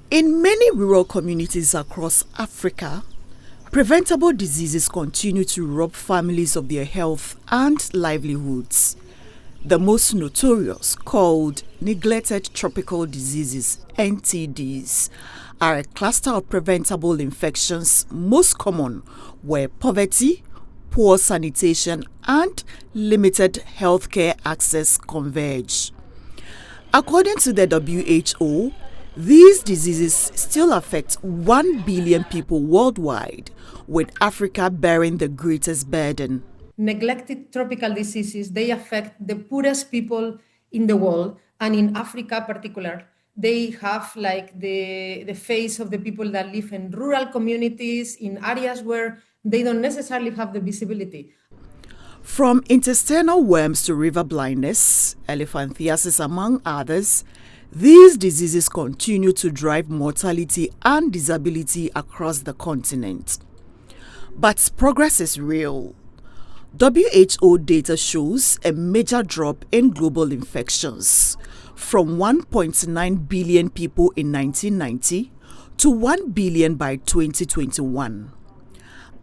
In many rural communities across Africa, preventable diseases continue to rob families of their health and livelihoods. The most notorious, called neglected tropical diseases (NTDs), are a cluster of preventable infections most common where poverty, poor sanitation, and limited healthcare access converge. According to the WHO, these diseases still affect 1 billion people worldwide, with Africa bearing the greatest burden. Neglected tropical diseases, they affect the poorest people in the world, and in Africa particular, they have like the face of the people that live in rural communities, in areas where they don't necessarily have the visibility. From intestinal worms to river blindness, elephantiasis among others, these diseases continue to drive mortality and disability across the continent. But progress is real. WHO data shows a major drop in global infections from 1.9 billion people in 1990 to 1 billion by 2021.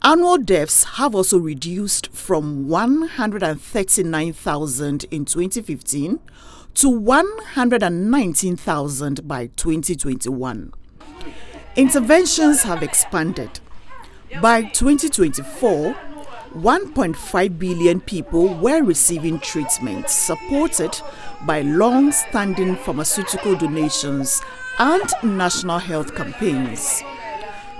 Annual deaths have also reduced from 139,000 in 2015 to 119,000 by 2021. Interventions have expanded. By 2024, 1.5 billion people were receiving treatment supported by long-standing pharmaceutical donations and national health campaigns.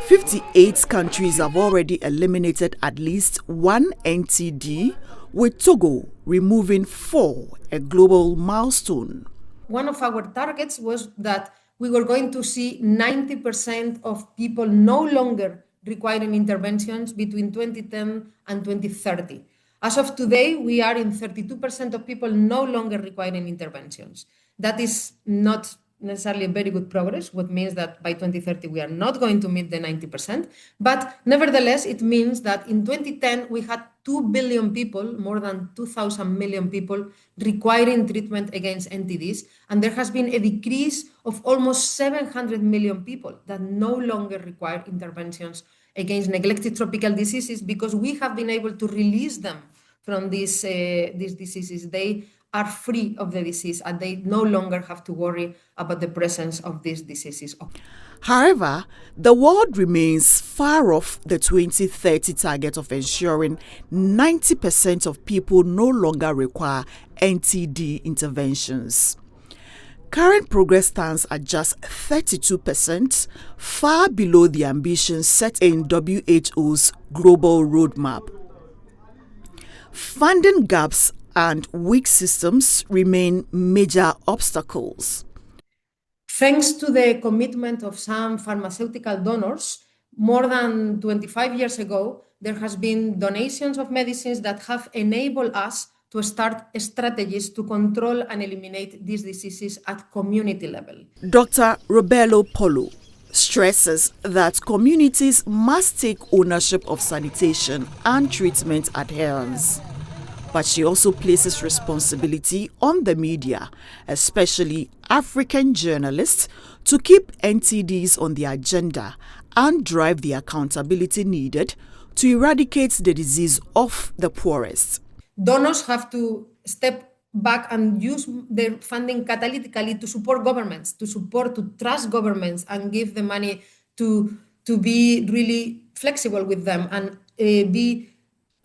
58 countries have already eliminated at least one NTD, with Togo removing 4, a global milestone. One of our targets was that we were going to see 90% of people no longer requiring interventions between 2010 and 2030. As of today, we are in 32% of people no longer requiring interventions. That is not necessarily a very good progress, what means that by 2030 we are not going to meet the 90%. But nevertheless, it means that in 2010 we had 2 billion people, more than 2,000 million people requiring treatment against NTDs, and there has been a decrease of almost 700 million people that no longer require interventions against neglected tropical diseases because we have been able to release them from these diseases. They are free of the disease and they no longer have to worry about the presence of these diseases. However, the world remains far off the 2030 target of ensuring 90% of people no longer require NTD interventions. Current progress stands at just 32%, far below the ambitions set in WHO's global roadmap. Funding gaps and weak systems remain major obstacles. Thanks to the commitment of some pharmaceutical donors, more than 25 years ago, there has been donations of medicines that have enabled us to start strategies to control and eliminate these diseases at community level. Dr. Robelo Polo stresses that communities must take ownership of sanitation and treatment adherence. But she also places responsibility on the media, especially African journalists, to keep NTDs on the agenda and drive the accountability needed to eradicate the disease of the poorest. Donors have to step back and use their funding catalytically to support governments, to trust governments and give the money to be really flexible with them and be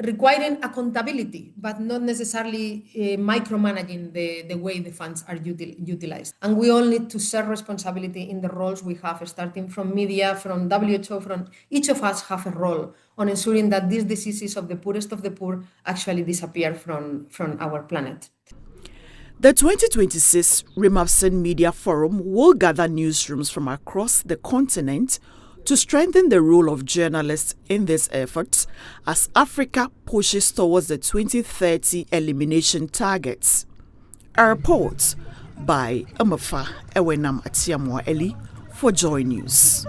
requiring accountability, but not necessarily micromanaging the way the funds are utilized. And we all need to share responsibility in the roles we have, starting from media, from WHO, from each of us have a role on ensuring that these diseases of the poorest of the poor actually disappear from our planet. The 2026 Rimapsen Media Forum will gather newsrooms from across the continent to strengthen the role of journalists in this effort as Africa pushes towards the 2030 elimination targets. A report by Amafa Ewenam Atiamwa Eli for Joy News.